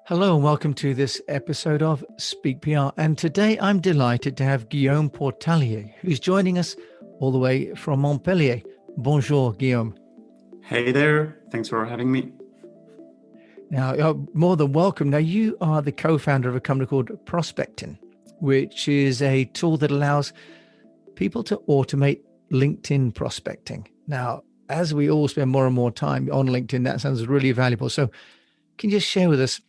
Hello and welcome to this episode of Speak PR. And today I'm delighted to have Guillaume Portalier, who's joining us all the way from Montpellier. Bonjour, Guillaume. Hey there. Thanks for having me. Now, you're more than welcome. Now, you are the co-founder of a company called Prospectin, which is a tool that allows people to automate LinkedIn prospecting. Now, as we all spend more and more time on LinkedIn, that sounds really valuable. So can you just share with us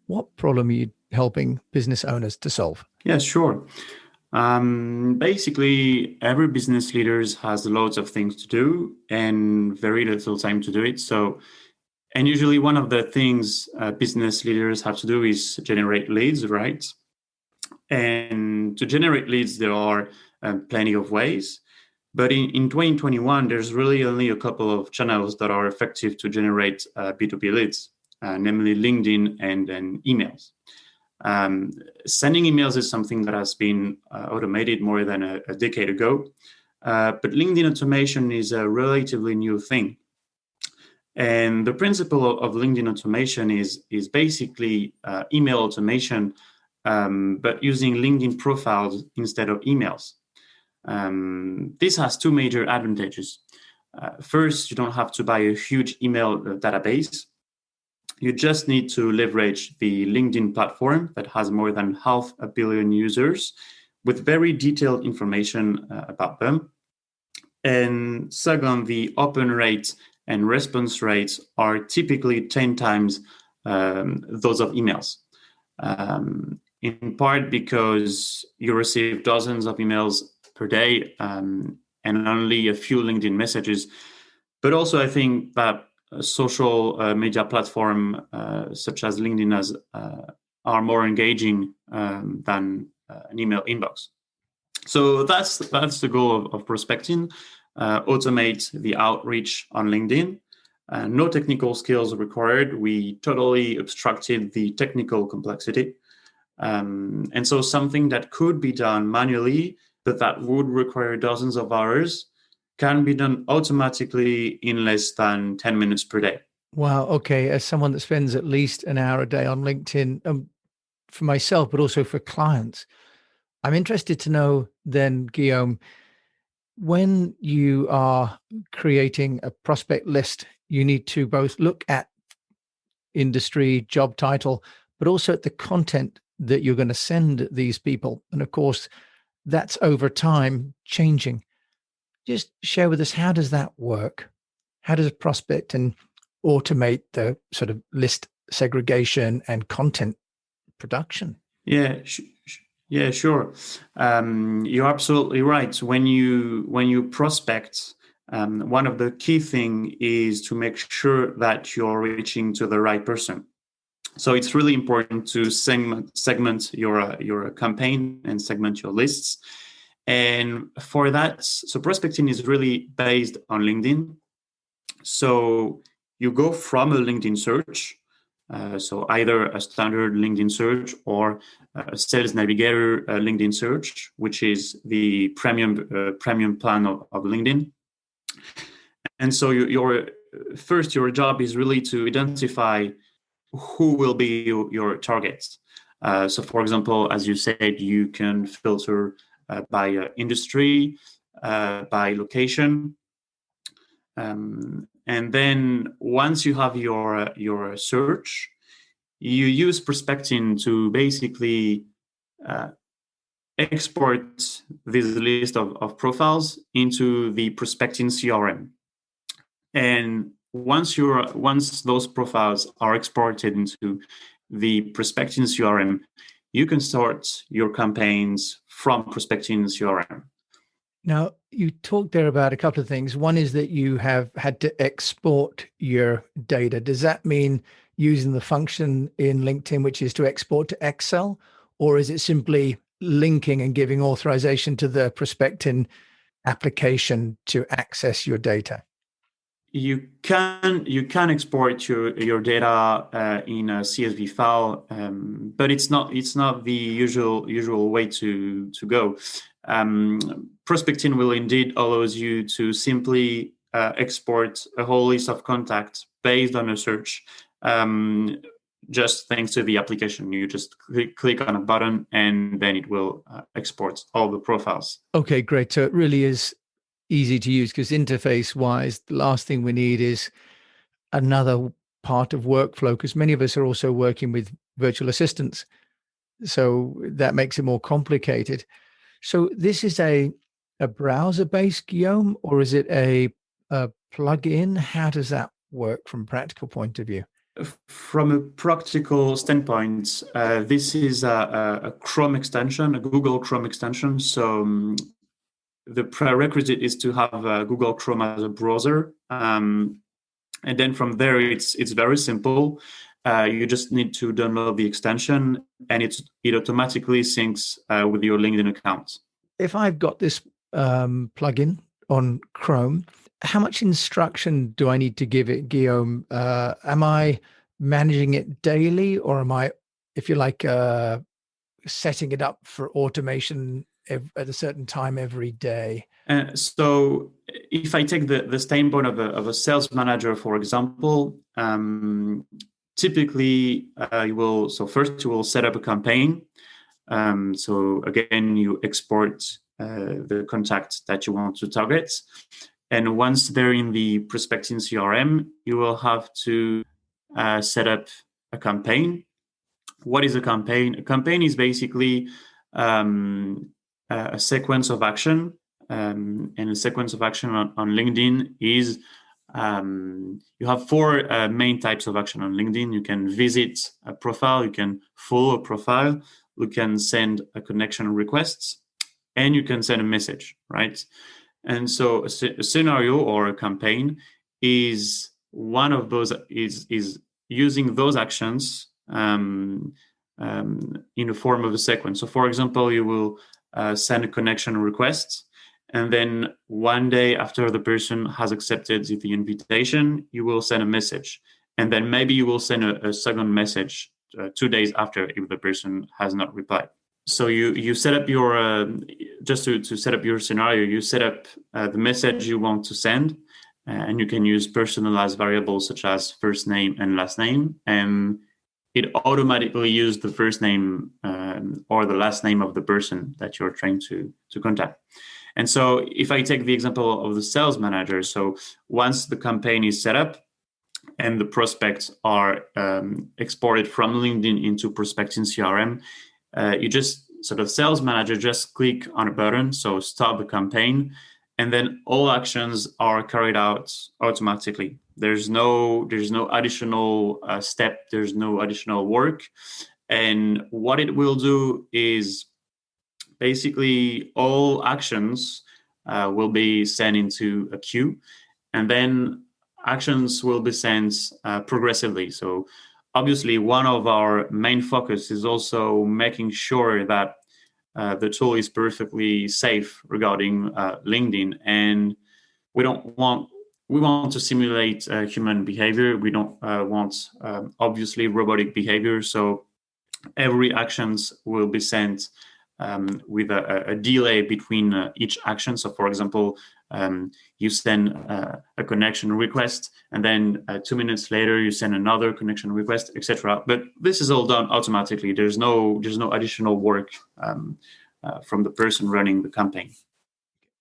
what problem are you helping business owners to solve? Yeah, sure. Basically, every business leaders has loads of things to do and very little time to do it. And usually one of the things business leaders have to do is generate leads, right? And to generate leads, there are plenty of ways. But in 2021, there's really only a couple of channels that are effective to generate B2B leads, namely LinkedIn and then emails. Sending emails is something that has been automated more than a decade ago, but LinkedIn automation is a relatively new thing. And the principle of LinkedIn automation is basically email automation, but using LinkedIn profiles instead of emails. This has two major advantages. First, you don't have to buy a huge email database. You just need to leverage the LinkedIn platform that has more than 500 million users with very detailed information about them. And second, the open rate and response rates are typically 10 times those of emails. In part because you receive dozens of emails per day and only a few LinkedIn messages. But also I think that social media platform such as LinkedIn are more engaging than an email inbox. So that's the goal of Prospectin, automate the outreach on LinkedIn. No technical skills required. We totally abstracted the technical complexity. And so something that could be done manually, but that would require dozens of hours, can be done automatically in less than 10 minutes per day. Wow. Okay. As someone that spends at least an hour a day on LinkedIn, for myself, but also for clients, I'm interested to know then, Guillaume, when you are creating a prospect list, you need to both look at industry, job title, but also at the content that you're going to send these people. And of course, that's over time changing. Just share with us, how does that work? How does Prospectin automate the sort of list segregation and content production? Yeah, sure. You're absolutely right. When you prospect, one of the key thing is to make sure that you're reaching to the right person. So it's really important to segment your campaign and segment your lists. And for that, so prospecting is really based on LinkedIn. So you go from a LinkedIn search, so either a standard LinkedIn search or a Sales Navigator LinkedIn search, which is the premium plan of LinkedIn. And so your job is really to identify who will be your targets. So for example, as you said, you can filter by industry, by location. And then once you have your search, you use Prospectin to basically export this list of profiles into the Prospectin CRM. And once those profiles are exported into the Prospectin CRM, you can start your campaigns from Prospectin CRM. Now, you talked there about a couple of things. One is that you have had to export your data. Does that mean using the function in LinkedIn, which is to export to Excel, or is it simply linking and giving authorization to the Prospectin application to access your data? You can export your data in a CSV file, but it's not the usual way to go. Prospectin will indeed allows you to simply export a whole list of contacts based on a search. just thanks to the application. You just click on a button and then it will export all the profiles. Okay, great. So it really is easy to use, because interface wise, the last thing we need is another part of workflow, because many of us are also working with virtual assistants. So that makes it more complicated. So this is a browser-based, Guillaume, or is it a plug-in? How does that work from a practical point of view? From a practical standpoint, this is a Chrome extension, a Google Chrome extension. So the prerequisite is to have Google Chrome as a browser. And then from there, it's very simple. You just need to download the extension, and it automatically syncs with your LinkedIn account. If I've got this plugin on Chrome, how much instruction do I need to give it, Guillaume? Am I managing it daily, or am I, if you like, setting it up for automation at a certain time every day? So if I take the standpoint of a sales manager, for example, typically first you will set up a campaign. So again, you export the contact that you want to target. And once they're in the Prospectin CRM, you will have to set up a campaign. What is a campaign? A campaign is basically a sequence of action. And a sequence of action on LinkedIn is you have four main types of action on LinkedIn. You can visit a profile, you can follow a profile, you can send a connection request, and you can send a message, right? And so a scenario or a campaign is one of those, is using those actions in the form of a sequence. So for example, you will send a connection request, and then one day after the person has accepted the invitation, you will send a message. And then maybe you will send a second message 2 days after if the person has not replied. So you set up your, just to set up your scenario, you set up the message you want to send, and you can use personalized variables such as first name and last name. And it automatically uses the first name or the last name of the person that you're trying to contact. And so if I take the example of the sales manager, so once the campaign is set up and the prospects are exported from LinkedIn into Prospectin CRM, you just sales manager just click on a button, so stop the campaign, and then all actions are carried out automatically. There's no additional step, there's no additional work. And what it will do is basically all actions will be sent into a queue, and then actions will be sent progressively. So obviously, one of our main focus is also making sure that the tool is perfectly safe regarding LinkedIn, and we want to simulate human behavior. We don't want obviously robotic behavior. So every actions will be sent with a delay between each action. So for example, you send a connection request, and then 2 minutes later you send another connection request, etc. But this is all done automatically. There's no additional work from the person running the campaign.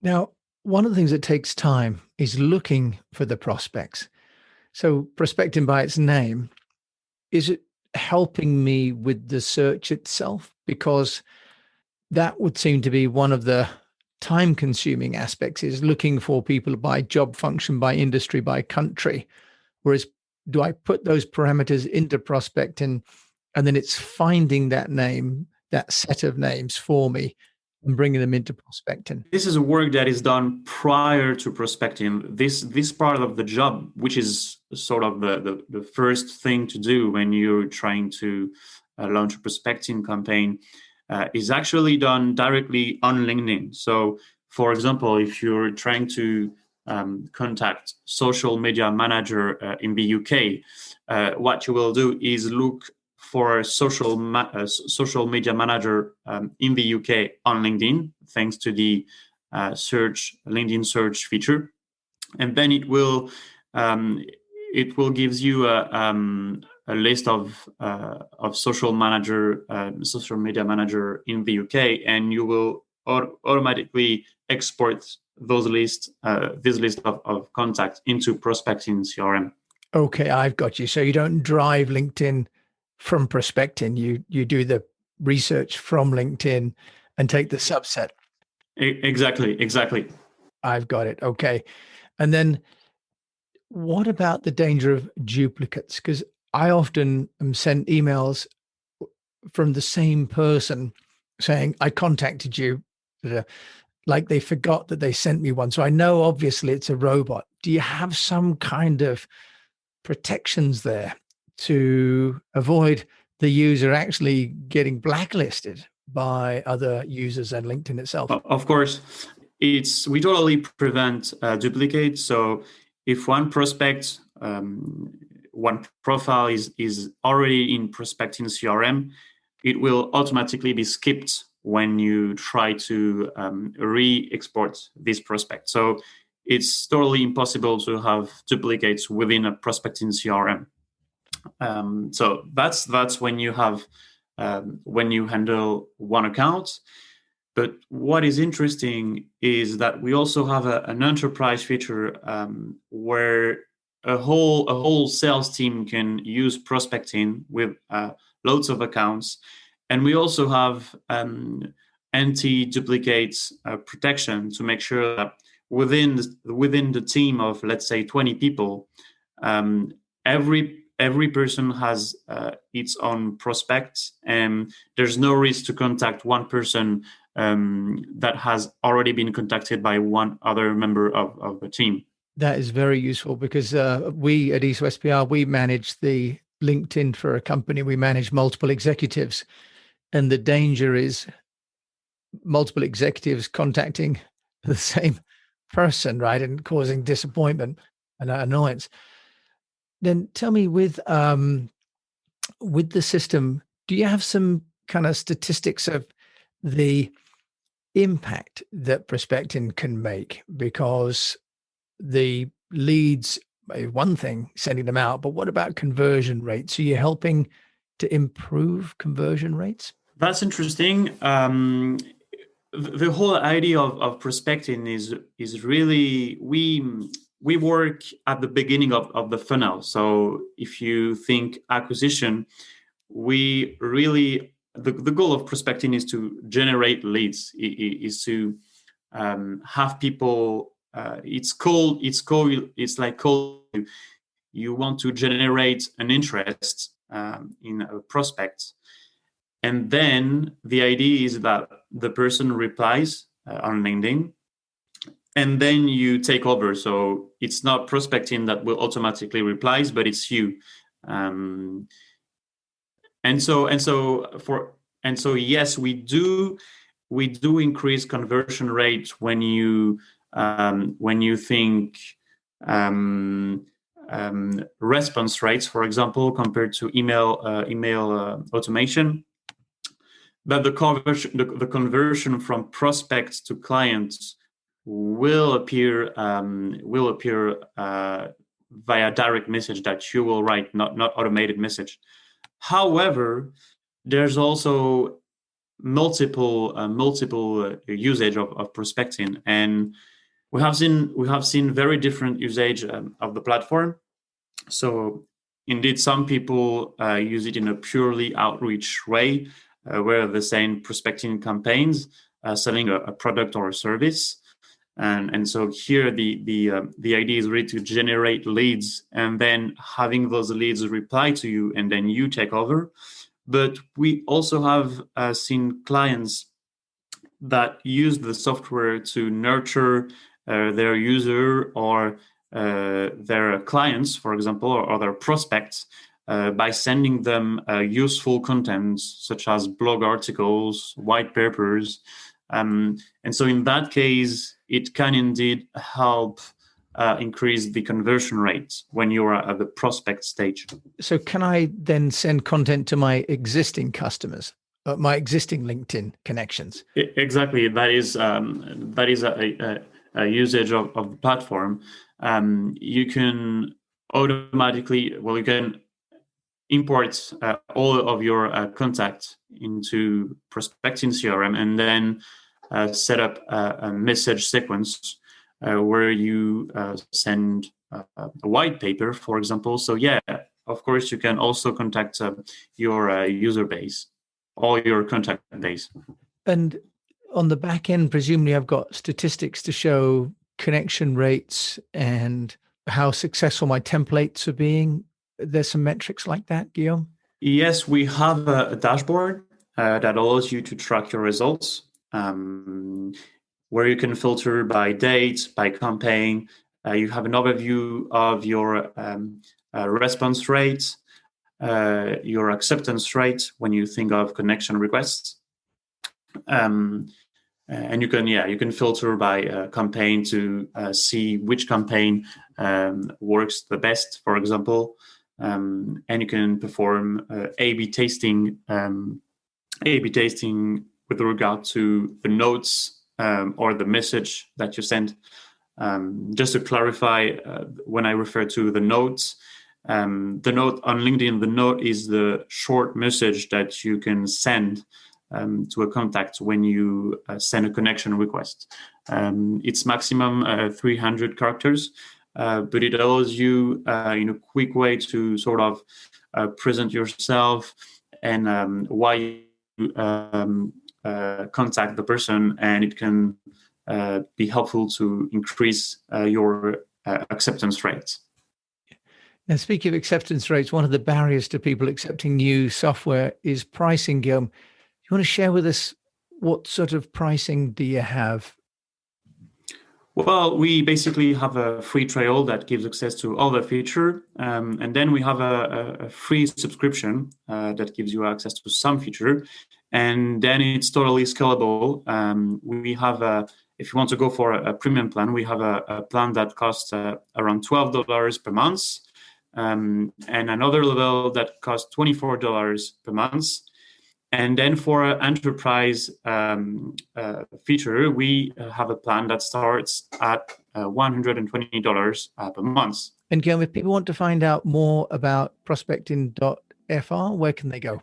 Now, one of the things that takes time is looking for the prospects. So prospecting by its name, is it helping me with the search itself? Because that would seem to be one of the time consuming aspects, is looking for people by job function, by industry, by country. Whereas do I put those parameters into Prospectin, and then it's finding that name, that set of names for me and bringing them into Prospectin? This is work that is done prior to Prospectin. This part of the job, which is sort of the first thing to do when you're trying to launch a Prospectin campaign, is actually done directly on LinkedIn. So, for example, if you're trying to contact social media manager in the UK, what you will do is look for a social media manager in the UK on LinkedIn, thanks to the LinkedIn search feature, and then it will gives you a list of social media manager in the UK, and you will automatically export this list of contacts into Prospectin CRM. Okay, I've got you. So you don't drive LinkedIn from Prospectin. You do the research from LinkedIn and take the subset. Exactly. I've got it. Okay. And then what about the danger of duplicates? Because I often am sent emails from the same person saying, I contacted you, like they forgot that they sent me one. So I know obviously it's a robot. Do you have some kind of protections there to avoid the user actually getting blacklisted by other users and LinkedIn itself? Of course, we totally prevent duplicates. So if one prospect, one profile is already in Prospectin CRM, it will automatically be skipped when you try to re-export this prospect. So it's totally impossible to have duplicates within a Prospectin CRM. So that's when you have when you handle one account. But what is interesting is that we also have an enterprise feature where a whole sales team can use Prospectin with loads of accounts, and we also have anti-duplicate protection to make sure that within the team of, let's say, 20 people, every person has its own prospect, and there's no risk to contact one person that has already been contacted by one other member of the team. That is very useful because we at ESO SPR, we manage the LinkedIn for a company. We manage multiple executives. And the danger is multiple executives contacting the same person, right? And causing disappointment and annoyance. Then tell me with the system, do you have some kind of statistics of the impact that Prospectin can make? Because the leads, one thing, sending them out, but what about conversion rates? Are you helping to improve conversion rates? That's interesting. The whole idea of Prospectin is really we work at the beginning of the funnel. So if you think acquisition, we really the goal of Prospectin is to generate leads, is to have people. It's like cold. You want to generate an interest in a prospect, and then the idea is that the person replies on LinkedIn, and then you take over. So it's not Prospectin that will automatically replies, but it's you. Um, and so yes, we do increase conversion rate when you think response rates, for example, compared to email automation. But the conversion from prospects to clients will appear via direct message that you will write, not automated message. However, there's also multiple usage of Prospectin, and we have seen very different usage of the platform. So indeed, some people use it in a purely outreach way, where they're saying Prospectin campaigns, selling a product or a service. And so here the idea is really to generate leads and then having those leads reply to you, and then you take over. But we also have seen clients that use the software to nurture their user or their clients, for example, or their prospects, by sending them useful content such as blog articles, white papers. And so in that case, it can indeed help increase the conversion rate when you're at the prospect stage. So can I then send content to my existing customers, my existing LinkedIn connections? Exactly. That is a usage of the platform. You can automatically, well, import all of your contacts into Prospectin CRM, and then set up a message sequence where you send a white paper, for example. So yeah, of course, you can also contact your user base, all your contact base. And on the back end, presumably I've got statistics to show connection rates and how successful my templates are being. There's some metrics like that, Guillaume? Yes, we have a dashboard that allows you to track your results, where you can filter by date, by campaign. You have an overview of your response rate, your acceptance rate when you think of connection requests. And you can filter by campaign to see which campaign works the best, for example. And you can perform A/B testing, with regard to the notes or the message that you send. Just to clarify, when I refer to the notes, the note on LinkedIn, the note is the short message that you can send to a contact when you send a connection request. It's maximum 300 characters, but it allows you in a quick way to sort of present yourself and why you contact the person, and it can be helpful to increase your acceptance rates. And speaking of acceptance rates, one of the barriers to people accepting new software is pricing, Guillaume. You want to share with us what sort of pricing do you have? Well, we basically have a free trial that gives access to all the feature, and then we have a free subscription that gives you access to some feature, and then it's totally scalable. We have if you want to go for a premium plan, we have a plan that costs around $12 per month, and another level that costs $24 per month. And then for an enterprise feature, we have a plan that starts at $120 per month. And Guillaume, if people want to find out more about prospectin.fr, where can they go?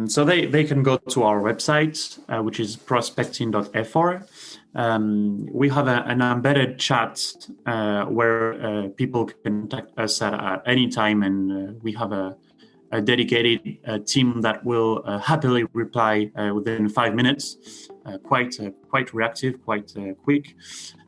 So they can go to our website, which is prospectin.fr. We have an embedded chat where people can contact us at any time, and we have a dedicated team that will happily reply within 5 minutes, quite reactive, quite quick.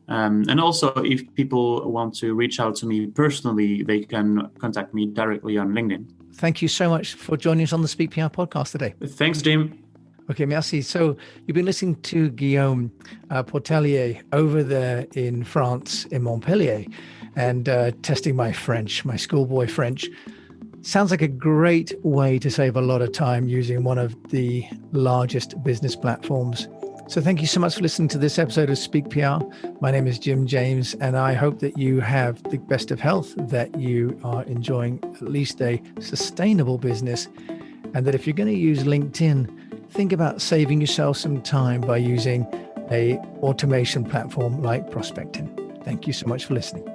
And also, if people want to reach out to me personally, they can contact me directly on LinkedIn. Thank you so much for joining us on the Speak PR podcast today. Thanks, Jim. Okay, merci. So you've been listening to Guillaume Portelier over there in France, in Montpellier, and testing my French, my schoolboy French. Sounds like a great way to save a lot of time using one of the largest business platforms. So thank you so much for listening to this episode of Speak PR. My name is Jim James, and I hope that you have the best of health, that you are enjoying at least a sustainable business, and that if you're going to use LinkedIn, think about saving yourself some time by using a automation platform like Prospectin. Thank you so much for listening.